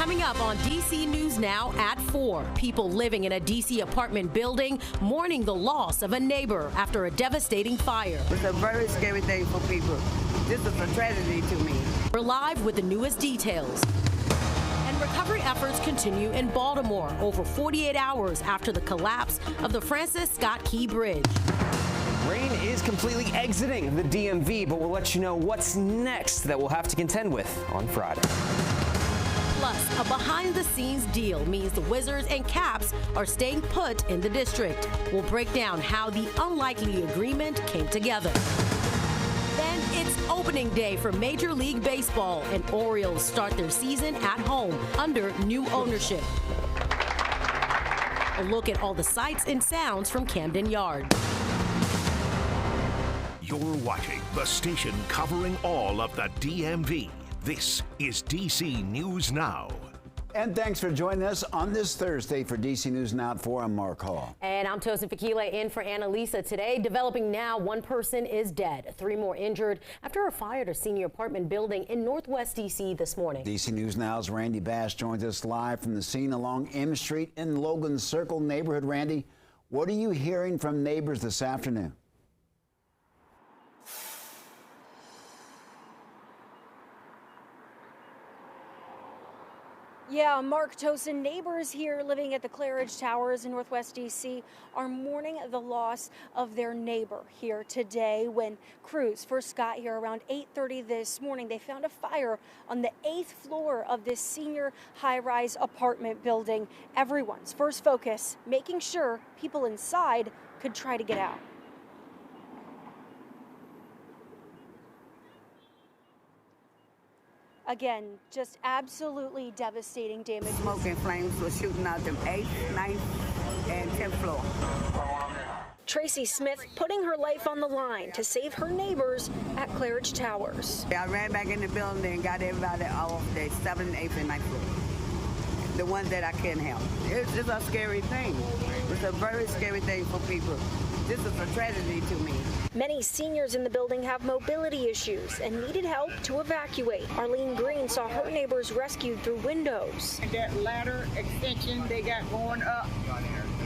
Coming up on DC News Now at 4, people living in a DC apartment building mourning the loss of a neighbor after a devastating fire. It's a very scary thing for people. This is a tragedy to me. We're live with the newest details. And recovery efforts continue in Baltimore over 48 hours after the collapse of the Francis Scott Key Bridge. Rain is completely exiting the DMV, but we'll let you know what's next that we'll have to contend with on Friday. Plus, a behind-the-scenes deal means the Wizards and Caps are staying put in the district. We'll break down how the unlikely agreement came together. Then it's opening day for Major League Baseball, and Orioles start their season at home under new ownership. A look at all the sights and sounds from Camden Yards. You're watching the station covering all of the DMV. This is DC News Now. And thanks for joining us on this Thursday for DC News Now at 4. I'm Mark Hall. And I'm Tosin Fakile in for Annalisa today. Developing now, one person is dead, 3 more injured after a fire at a senior apartment building in Northwest DC this morning. DC News Now's Randy Bass joins us live from the scene along M Street in Logan Circle neighborhood. Randy, what are you hearing from neighbors this afternoon? Yeah, Mark, Tosin, neighbors here living at the Claridge Towers in Northwest DC are mourning the loss of their neighbor here today. When crews first got here around 8:30 this morning, they found a fire on the 8th floor of this senior high-rise apartment building. Everyone's first focus, making sure people inside could try to get out. Again, just absolutely devastating damage. Smoke and flames were shooting out the 8th, 9th, and 10th floor. Tracy Smith putting her life on the line to save her neighbors at Claridge Towers. I ran back in the building and got everybody off the 7th, 8th, and 9th floor. The ones that I can't help. It's a scary thing. It's a very scary thing for people. This is a tragedy to me. Many seniors in the building have mobility issues and needed help to evacuate. Arlene Green saw her neighbors rescued through windows. That ladder extension they got going up,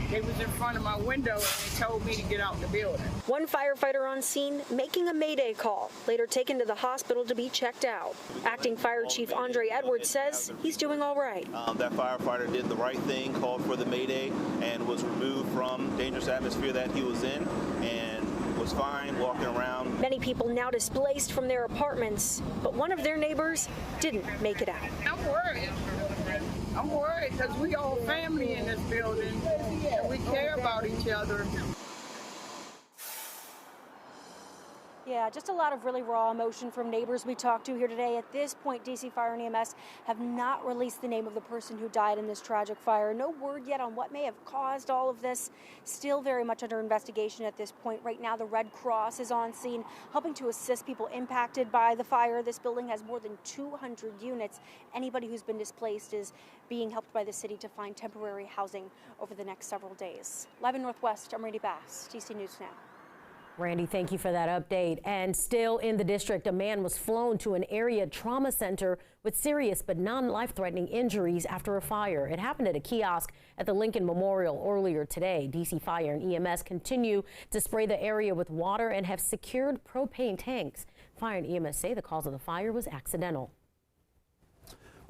they was in front of my window and they told me to get out the building. One firefighter on scene making a mayday call, later taken to the hospital to be checked out. Acting Fire Chief Andre Edwards says he's doing all right. That firefighter did the right thing, called for the mayday, and was removed from dangerous atmosphere that he was in, and was fine walking around. Many people now displaced from their apartments, but one of their neighbors didn't make it out. I'm worried. I'm worried because we all family in this building and we care about each other. Yeah, just a lot of really raw emotion from neighbors we talked to here today. At this point, DC Fire and EMS have not released the name of the person who died in this tragic fire. No word yet on what may have caused all of this. Still very much under investigation at this point. Right now, the Red Cross is on scene, helping to assist people impacted by the fire. This building has more than 200 units. Anybody who's been displaced is being helped by the city to find temporary housing over the next several days. Live in Northwest, I'm Randy Bass, DC News Now. Randy, thank you for that update. And still in the district, a man was flown to an area trauma center with serious but non-life-threatening injuries after a fire. It happened at a kiosk at the Lincoln Memorial earlier today. DC Fire and EMS continue to spray the area with water and have secured propane tanks. Fire and EMS say the cause of the fire was accidental.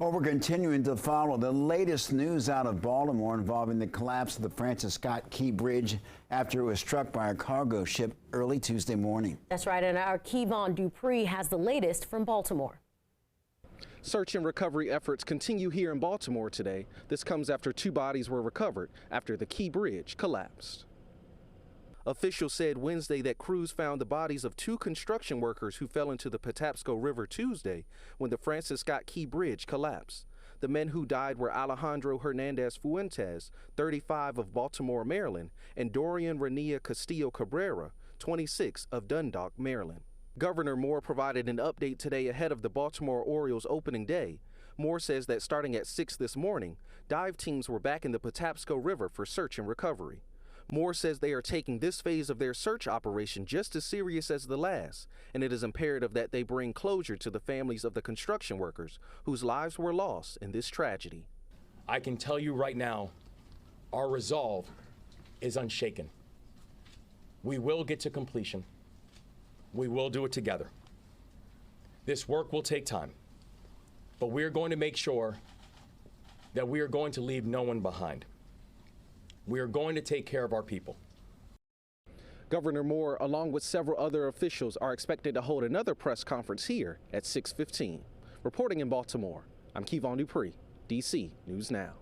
Well, we're continuing to follow the latest news out of Baltimore involving the collapse of the Francis Scott Key Bridge after it was struck by a cargo ship early Tuesday morning. That's right, and our Kevon Dupree has the latest from Baltimore. Search and recovery efforts continue here in Baltimore today. This comes after 2 bodies were recovered after the Key Bridge collapsed. Officials said Wednesday that crews found the bodies of 2 construction workers who fell into the Patapsco River Tuesday when the Francis Scott Key Bridge collapsed. The men who died were Alejandro Hernandez Fuentes, 35, of Baltimore, Maryland, and Dorian Rania Castillo Cabrera, 26, of Dundalk, Maryland. Governor Moore provided an update today ahead of the Baltimore Orioles opening day. Moore says that starting at 6 this morning, dive teams were back in the Patapsco River for search and recovery. Moore says they are taking this phase of their search operation just as serious as the last, and it is imperative that they bring closure to the families of the construction workers whose lives were lost in this tragedy. I can tell you right now, our resolve is unshaken. We will get to completion. We will do it together. This work will take time, but we are going to make sure that we are going to leave no one behind. We are going to take care of our people. Governor Moore, along with several other officials, are expected to hold another press conference here at 6:15. Reporting in Baltimore, I'm Kevon Dupree, DC News Now.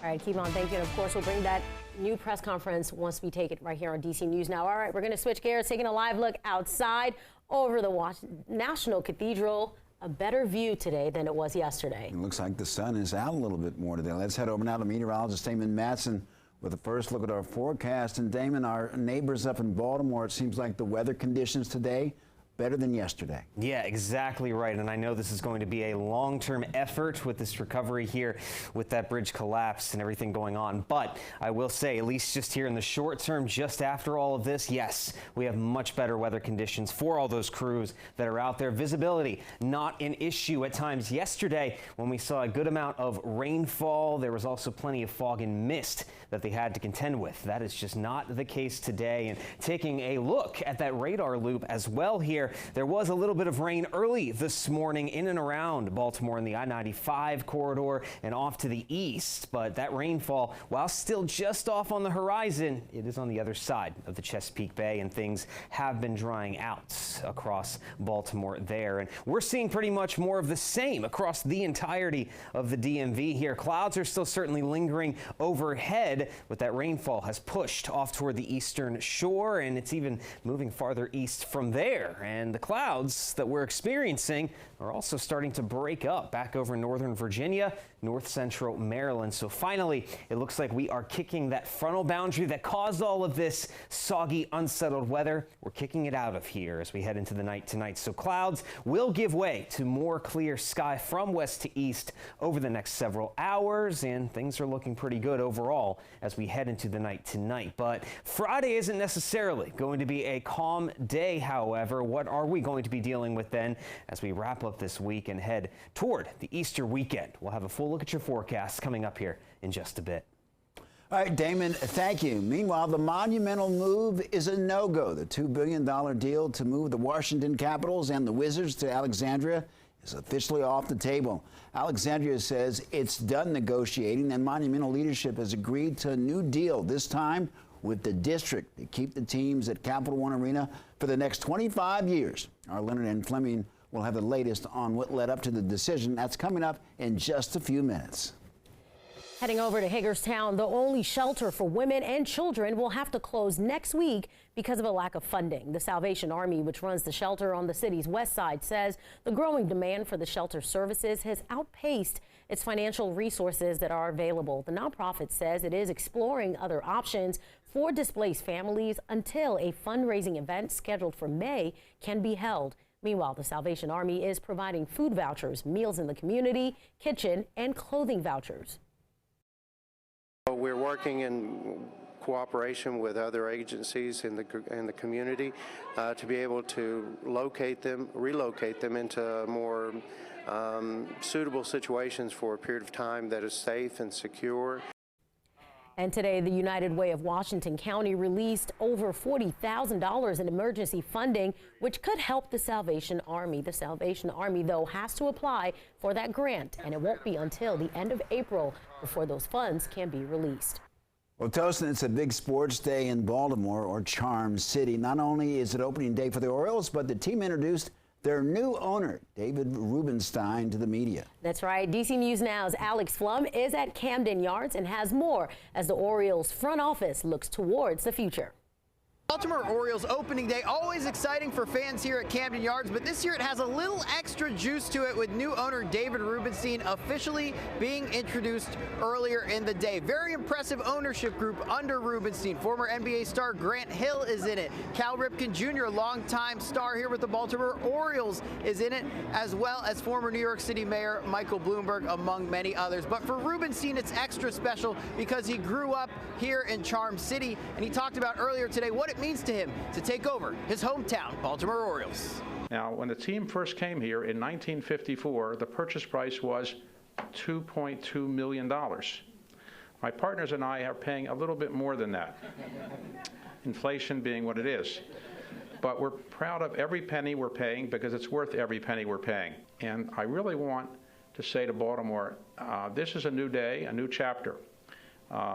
All right, Kevon, thank you. And of course, we'll bring that new press conference once we take it right here on DC News Now. All right, we're going to switch gears, taking a live look outside over the National Cathedral. A better view today than it was yesterday. It looks like the sun is out a little bit more today. Let's head over now to meteorologist Damon Matson with a first look at our forecast. And Damon, our neighbors up in Baltimore, it seems like the weather conditions today better than yesterday. Yeah, exactly right. And I know this is going to be a long-term effort with this recovery here with that bridge collapse and everything going on. But I will say, at least just here in the short term, just after all of this, yes, we have much better weather conditions for all those crews that are out there. Visibility, not an issue at times. Yesterday, when we saw a good amount of rainfall, there was also plenty of fog and mist that they had to contend with. That is just not the case today. And taking a look at that radar loop as well here, there was a little bit of rain early this morning in and around Baltimore in the I-95 corridor and off to the east. But that rainfall, while still just off on the horizon, it is on the other side of the Chesapeake Bay, and things have been drying out across Baltimore there. And we're seeing pretty much more of the same across the entirety of the DMV here. Clouds are still certainly lingering overhead, but that rainfall has pushed off toward the eastern shore, and it's even moving farther east from there. And the clouds that we're experiencing are also starting to break up back over northern Virginia, north central Maryland. So finally, it looks like we are kicking that frontal boundary that caused all of this soggy, unsettled weather. We're kicking it out of here as we head into the night tonight. So clouds will give way to more clear sky from west to east over the next several hours, and things are looking pretty good overall as we head into the night tonight. But Friday isn't necessarily going to be a calm day, however. What are we going to be dealing with then as we wrap up this week and head toward the Easter weekend? We'll have a full look at your forecast coming up here in just a bit. All right, Damon, thank you. Meanwhile, the Monumental move is a no-go. The $2 billion deal to move the Washington Capitals and the Wizards to Alexandria is officially off the table. Alexandria says it's done negotiating, and Monumental leadership has agreed to a new deal, this time with the district, to keep the teams at Capital One Arena for the next 25 years. Our Leonard and Fleming will have the latest on what led up to the decision. That's coming up in just a few minutes. Heading over to Hagerstown, the only shelter for women and children will have to close next week because of a lack of funding. The Salvation Army, which runs the shelter on the city's west side, says the growing demand for the shelter services has outpaced its financial resources that are available. The nonprofit says it is exploring other options for displaced families until a fundraising event scheduled for May can be held. Meanwhile, the Salvation Army is providing food vouchers, meals in the community, kitchen, and clothing vouchers. We're working in cooperation with other agencies in the community to be able to relocate them into more suitable situations for a period of time that is safe and secure. And today, the United Way of Washington County released over $40,000 in emergency funding, which could help the Salvation Army. The Salvation Army, though, has to apply for that grant, and it won't be until the end of April before those funds can be released. Well, Tosin, it's a big sports day in Baltimore, or Charm City. Not only is it opening day for the Orioles, but the team introduced their new owner, David Rubenstein, to the media. That's right. DC News Now's Alex Flum is at Camden Yards and has more as the Orioles front office looks towards the future. Baltimore Orioles opening day, always exciting for fans here at Camden Yards, but this year it has a little extra juice to it with new owner David Rubenstein officially being introduced earlier in the day. Very impressive ownership group under Rubenstein. Former NBA star Grant Hill is in it. Cal Ripken Jr., longtime star here with the Baltimore Orioles, is in it, as well as former New York City Mayor Michael Bloomberg, among many others. But for Rubenstein, it's extra special because he grew up here in Charm City, and he talked about earlier today what it means to him to take over his hometown, Baltimore Orioles. Now, when the team first came here in 1954, the purchase price was $2.2 million. My partners and I are paying a little bit more than that, inflation being what it is. But we're proud of every penny we're paying because it's worth every penny we're paying. And I really want to say to Baltimore, this is a new day, a new chapter.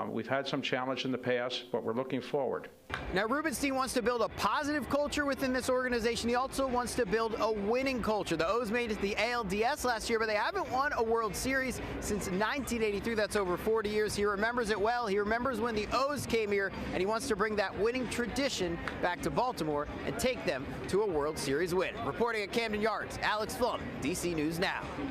We've had some challenge in the past, but we're looking forward. Now, Rubenstein wants to build a positive culture within this organization. He also wants to build a winning culture. The O's made it to the ALDS last year, but they haven't won a World Series since 1983. That's over 40 years. He remembers it well. He remembers when the O's came here, and he wants to bring that winning tradition back to Baltimore and take them to a World Series win. Reporting at Camden Yards, Alex Flum, DC News Now.